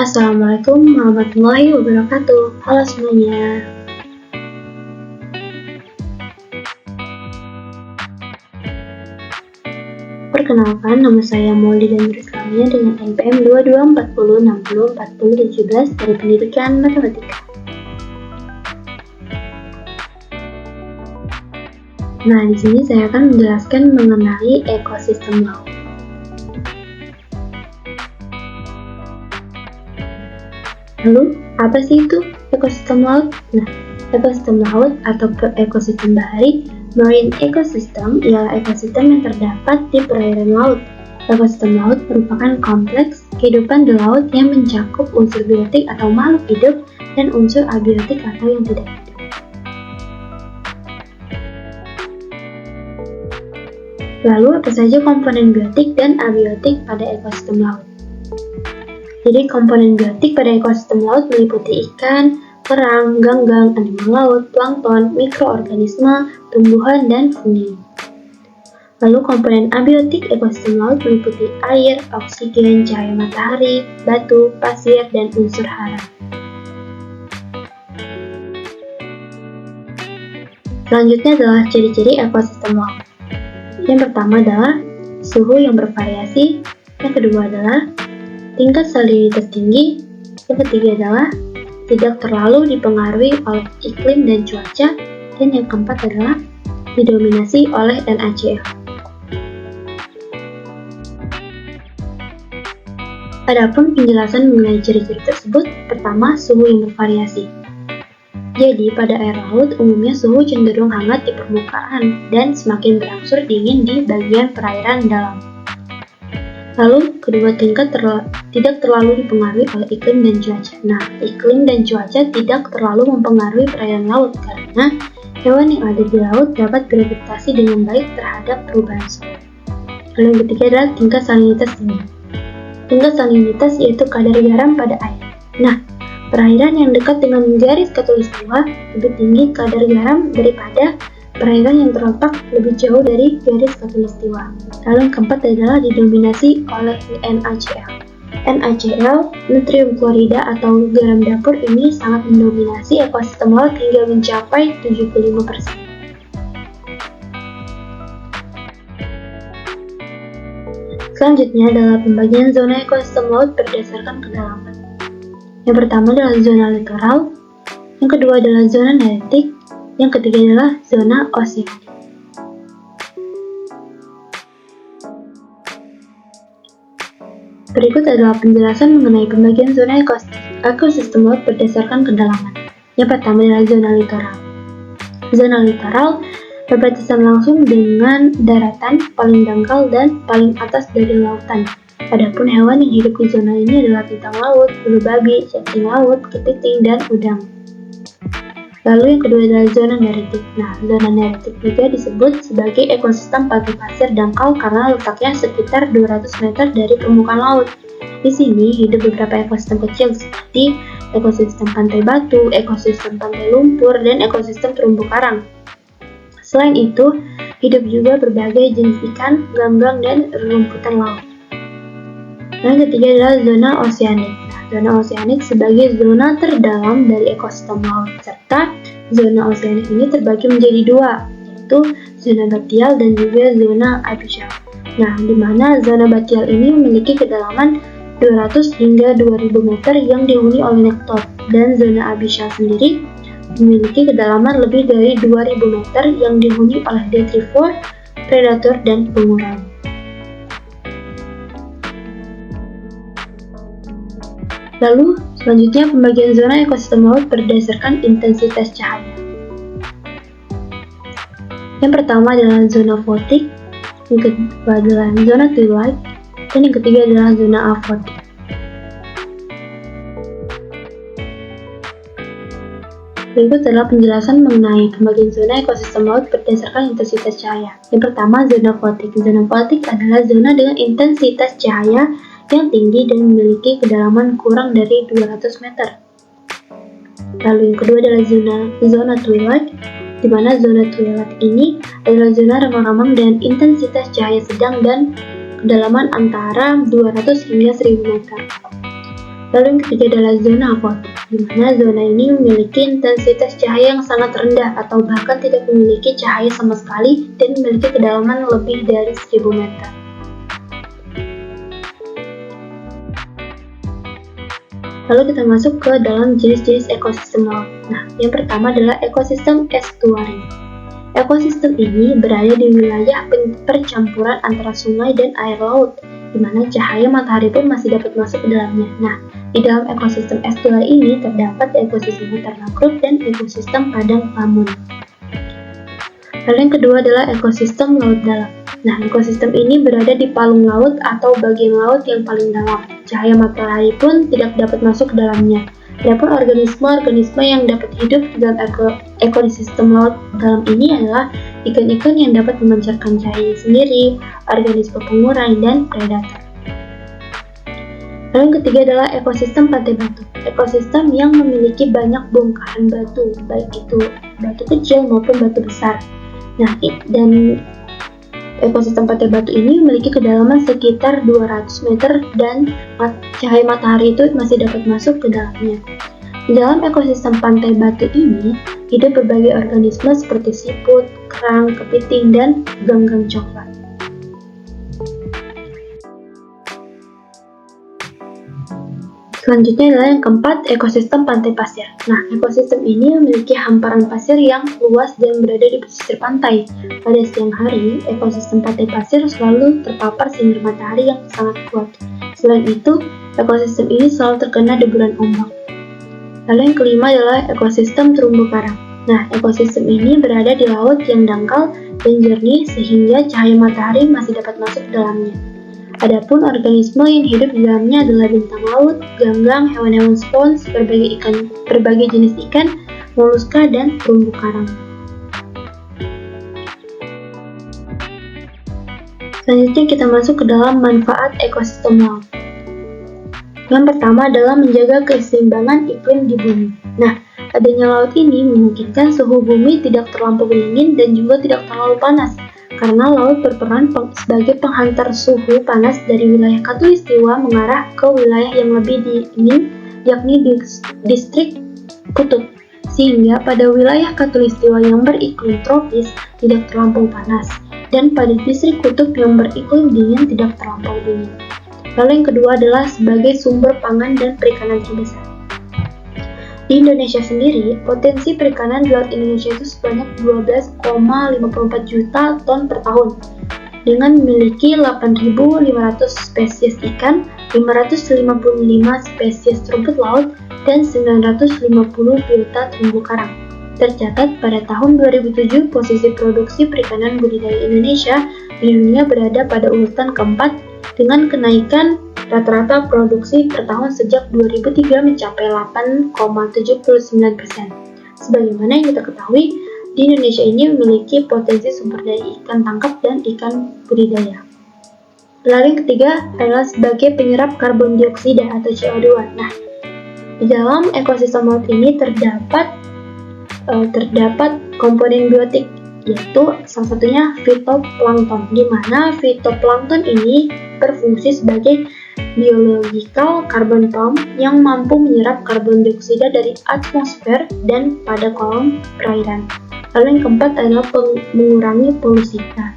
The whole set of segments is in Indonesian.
Assalamualaikum warahmatullahi wabarakatuh. Halo semuanya. Perkenalkan, nama saya Maulidi Danur Islamia dengan NPM 2240604017 dari Pendidikan Matematika. Nah, di sini saya akan menjelaskan mengenai ekosistem laut. Lalu, apa sih itu ekosistem laut? Nah, ekosistem laut atau ekosistem bahari, marine ecosystem, ialah ekosistem yang terdapat di perairan laut. Ekosistem laut merupakan kompleks kehidupan di laut yang mencakup unsur biotik atau makhluk hidup dan unsur abiotik atau yang tidak hidup. Lalu, apa saja komponen biotik dan abiotik pada ekosistem laut? Jadi, komponen biotik pada ekosistem laut meliputi ikan, kerang, ganggang, animal laut, plankton, mikroorganisme, tumbuhan, dan fungi. Lalu, komponen abiotik ekosistem laut meliputi air, oksigen, cahaya matahari, batu, pasir, dan unsur hara. Selanjutnya adalah ciri-ciri ekosistem laut. Yang pertama adalah suhu yang bervariasi, yang kedua adalah tingkat salinitas tinggi, yang ketiga adalah tidak terlalu dipengaruhi oleh iklim dan cuaca, dan yang keempat adalah didominasi oleh NaCl. Adapun penjelasan mengenai ciri-ciri tersebut, pertama, suhu yang bervariasi. Jadi, pada air laut umumnya suhu cenderung hangat di permukaan dan semakin berangsur dingin di bagian perairan dalam. Lalu, kedua, tidak terlalu dipengaruhi oleh iklim dan cuaca. Nah, iklim dan cuaca tidak terlalu mempengaruhi perairan laut karena hewan yang ada di laut dapat beradaptasi dengan baik terhadap perubahan suhu. Lalu yang ketiga adalah tingkat salinitas tinggi. Tingkat salinitas yaitu kadar garam pada air. Nah, perairan yang dekat dengan garis khatulistiwa lebih tinggi kadar garam daripada perairan yang terletak lebih jauh dari garis khatulistiwa. Lalu yang keempat adalah didominasi oleh NaCl. NaCl, natrium klorida atau garam dapur ini sangat mendominasi ekosistem laut hingga mencapai 75%. Selanjutnya adalah pembagian zona ekosistem laut berdasarkan kedalaman. Yang pertama adalah zona littoral, yang kedua adalah zona neritik, yang ketiga adalah zona oseanik. Berikut adalah penjelasan mengenai pembagian zona ekosistem laut berdasarkan kedalaman. Yang pertama adalah zona littoral. Zona littoral berbatasan langsung dengan daratan, paling dangkal dan paling atas dari lautan. Adapun hewan yang hidup di zona ini adalah bintang laut, bulu babi, cacing laut, kepiting, dan udang. Lalu yang kedua adalah zona neritik. Nah, zona neritik juga disebut sebagai ekosistem pantai pasir dangkal karena letaknya sekitar 200 meter dari permukaan laut. Di sini hidup beberapa ekosistem kecil seperti ekosistem pantai batu, ekosistem pantai lumpur, dan ekosistem terumbu karang. Selain itu, hidup juga berbagai jenis ikan, ganggang, dan rumputan laut. Yang ketiga adalah zona oseanik. Zona oseanik sebagai zona terdalam dari ekosistem laut, serta zona oseanik ini terbagi menjadi dua, yaitu zona batial dan juga zona abyssal. Nah, di mana zona batial ini memiliki kedalaman 200 hingga 2000 meter yang dihuni oleh nektot, dan zona abyssal sendiri memiliki kedalaman lebih dari 2000 meter yang dihuni oleh detrivor, predator, dan pengurang. Lalu, selanjutnya pembagian zona ekosistem laut berdasarkan intensitas cahaya. Yang pertama adalah zona photic, yang kedua adalah zona twilight, dan yang ketiga adalah zona aphotic. Berikut adalah penjelasan mengenai pembagian zona ekosistem laut berdasarkan intensitas cahaya. Yang pertama, zona photic. Zona photic adalah zona dengan intensitas cahaya yang tinggi dan memiliki kedalaman kurang dari 200 meter. Lalu yang kedua adalah zona twilight, di mana zona twilight ini adalah zona remang-remang dengan intensitas cahaya sedang dan kedalaman antara 200 hingga 1000 meter. Lalu yang ketiga adalah zona apotik, di mana zona ini memiliki intensitas cahaya yang sangat rendah atau bahkan tidak memiliki cahaya sama sekali dan memiliki kedalaman lebih dari 1000 meter. Lalu kita masuk ke dalam jenis-jenis ekosistem laut. Nah, yang pertama adalah ekosistem estuari. Ekosistem ini berada di wilayah percampuran antara sungai dan air laut, di mana cahaya matahari pun masih dapat masuk ke dalamnya. Nah, di dalam ekosistem estuari ini terdapat ekosistem hutan mangrove dan ekosistem padang lamun. Lalu yang kedua adalah ekosistem laut dalam. Nah, ekosistem ini berada di palung laut atau bagian laut yang paling dalam. Cahaya matahari pun tidak dapat masuk ke dalamnya. Adapun organisme-organisme yang dapat hidup di dalam ekosistem laut dalam ini adalah ikan-ikan yang dapat memancarkan cahaya sendiri, organisme pengurai, dan predator. Lalu yang ketiga adalah ekosistem pantai batu. Ekosistem yang memiliki banyak bongkahan batu, baik itu batu kecil maupun batu besar. Nah, dan ekosistem pantai batu ini memiliki kedalaman sekitar 200 meter dan cahaya matahari itu masih dapat masuk ke dalamnya. Di dalam ekosistem pantai batu ini, hidup berbagai organisme seperti siput, kerang, kepiting, dan ganggang coklat. Selanjutnya adalah yang keempat, ekosistem pantai pasir. Nah, ekosistem ini memiliki hamparan pasir yang luas dan berada di pesisir pantai. Pada siang hari, ekosistem pantai pasir selalu terpapar sinar matahari yang sangat kuat. Selain itu, ekosistem ini selalu terkena deburan ombak. Lalu yang kelima adalah ekosistem terumbu karang. Nah, ekosistem ini berada di laut yang dangkal dan jernih sehingga cahaya matahari masih dapat masuk ke dalamnya. Adapun organisme yang hidup di dalamnya adalah bintang laut, ganggang, hewan-hewan spons, berbagai jenis ikan, moluska, dan terumbu karang. Selanjutnya kita masuk ke dalam manfaat ekosistem laut. Yang pertama adalah menjaga keseimbangan iklim di bumi. Nah, adanya laut ini memungkinkan suhu bumi tidak terlampau dingin dan juga tidak terlalu panas, karena laut berperan sebagai penghantar suhu panas dari wilayah khatulistiwa mengarah ke wilayah yang lebih dingin, yakni distrik kutub, sehingga pada wilayah khatulistiwa yang beriklim tropis tidak terlampau panas, dan pada distrik kutub yang beriklim dingin tidak terlampau dingin. Lalu yang kedua adalah sebagai sumber pangan dan perikanan terbesar. Di Indonesia sendiri, potensi perikanan di Laut Indonesia itu sebanyak 12,54 juta ton per tahun, dengan memiliki 8.500 spesies ikan, 555 spesies rumput laut, dan 950 biota terumbu karang. Tercatat pada tahun 2007, posisi produksi perikanan budidaya Indonesia di dunia berada pada urutan keempat dengan kenaikan rata-rata produksi per tahun sejak 2003 mencapai 8,79%. Sebagaimana yang kita ketahui, di Indonesia ini memiliki potensi sumber daya ikan tangkap dan ikan budidaya. Lalu yang ketiga adalah sebagai penyerap karbon dioksida atau CO2. Nah, di dalam ekosistem laut ini terdapat komponen biotik, yaitu salah satunya fitoplankton, di mana fitoplankton ini berfungsi sebagai biological carbon pump yang mampu menyerap karbon dioksida dari atmosfer dan pada kolom perairan. Lalu yang keempat adalah mengurangi polusi. Nah,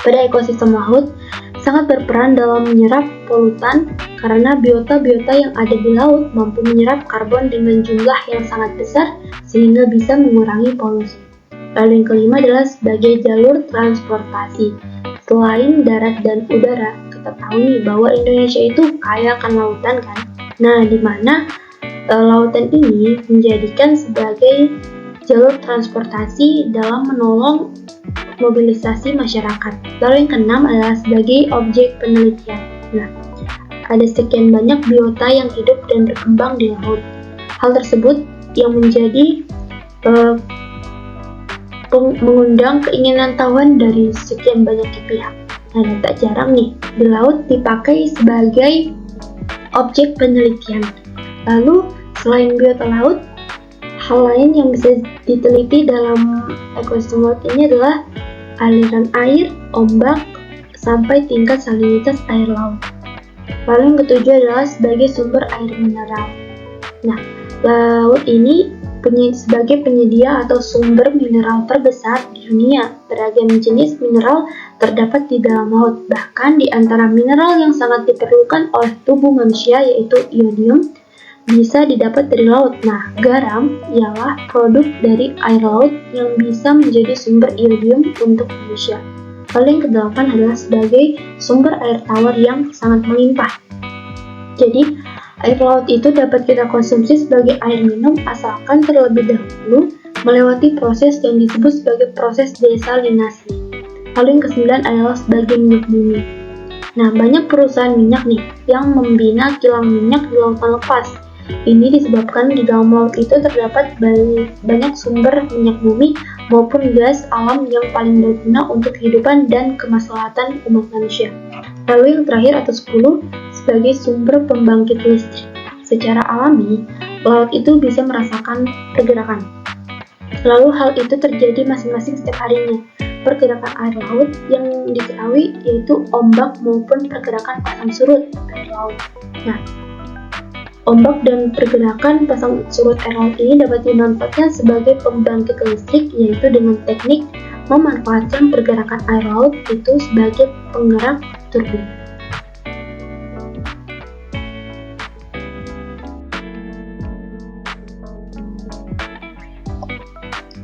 pada ekosistem laut sangat berperan dalam menyerap polutan karena biota-biota yang ada di laut mampu menyerap karbon dengan jumlah yang sangat besar sehingga bisa mengurangi polusi. Lalu yang kelima adalah sebagai jalur transportasi. Selain darat dan udara, kita tahu nih bahwa Indonesia itu kaya akan lautan kan. Nah, di mana lautan ini menjadikan sebagai jalur transportasi dalam menolong mobilisasi masyarakat. Lalu yang keenam adalah sebagai objek penelitian. Nah, ada sekian banyak biota yang hidup dan berkembang di laut. Hal tersebut yang menjadi mengundang keinginan tahuan dari sekian banyak pihak. Nah, dan tak jarang nih, di laut dipakai sebagai objek penelitian. Lalu, selain biota laut, hal lain yang bisa diteliti dalam ekosistem laut ini adalah aliran air, ombak, sampai tingkat salinitas air laut. Lalu yang ketujuh adalah sebagai sumber air mineral. Nah, laut ini sebagai penyedia atau sumber mineral terbesar di dunia. Beragam jenis mineral terdapat di dalam laut, bahkan di antara mineral yang sangat diperlukan oleh tubuh manusia yaitu iodium bisa didapat dari laut. Nah, garam ialah produk dari air laut yang bisa menjadi sumber iodium untuk manusia. Lalu yang kedelapan adalah sebagai sumber air tawar yang sangat melimpah. Jadi, air laut itu dapat kita konsumsi sebagai air minum asalkan terlebih dahulu melewati proses yang disebut sebagai proses desalinasi. Lalu yang kesembilan adalah sebagai minyak bumi. Nah, banyak perusahaan minyak nih yang membina kilang minyak di lautan lepas. Ini disebabkan di dalam laut itu terdapat banyak sumber minyak bumi maupun gas alam yang paling berguna untuk kehidupan dan kemaslahatan umat manusia. Lalu yang terakhir atau 10 sebagai sumber pembangkit listrik. Secara alami, laut itu bisa merasakan pergerakan. Lalu hal itu terjadi masing-masing setiap harinya. Pergerakan air laut yang diketahui yaitu ombak maupun pergerakan pasang surut air laut. Nah, ombak dan pergerakan pasang surut air laut ini dapat dimanfaatkan sebagai pembangkit listrik, yaitu dengan teknik memanfaatkan pergerakan air laut itu sebagai penggerak turbin.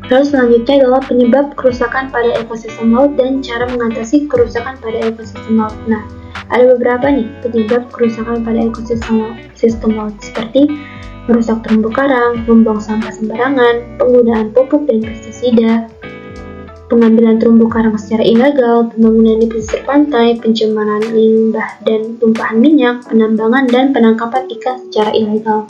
Lalu selanjutnya adalah penyebab kerusakan pada ekosistem laut dan cara mengatasi kerusakan pada ekosistem laut. Nah, ada beberapa nih penyebab kerusakan pada ekosistem laut seperti merusak terumbu karang, membuang sampah sembarangan, penggunaan pupuk dan pestisida, pengambilan terumbu karang secara ilegal, pembangunan di pesisir pantai, pencemaran limbah dan tumpahan minyak, penambangan dan penangkapan ikan secara ilegal.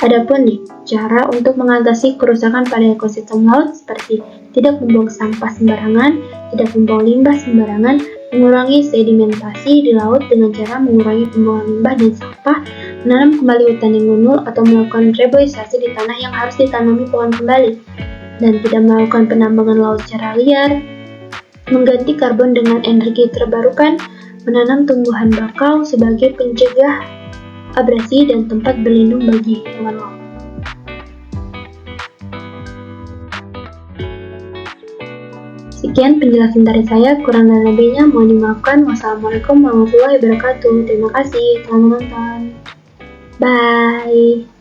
Adapun nih, cara untuk mengatasi kerusakan pada ekosistem laut seperti tidak membuang sampah sembarangan, tidak membuang limbah sembarangan, mengurangi sedimentasi di laut dengan cara mengurangi pembuangan limbah dan sampah, menanam kembali hutan yang gundul atau melakukan reboisasi di tanah yang harus ditanami pohon kembali, dan tidak melakukan penambangan laut secara liar, mengganti karbon dengan energi terbarukan, menanam tumbuhan bakau sebagai pencegah abrasi dan tempat berlindung bagi hewan laut. Sekian penjelasan dari saya, kurang dan lebihnya mohon dimaafkan. Wassalamualaikum warahmatullahi wabarakatuh. Terima kasih, selamat menonton. Bye.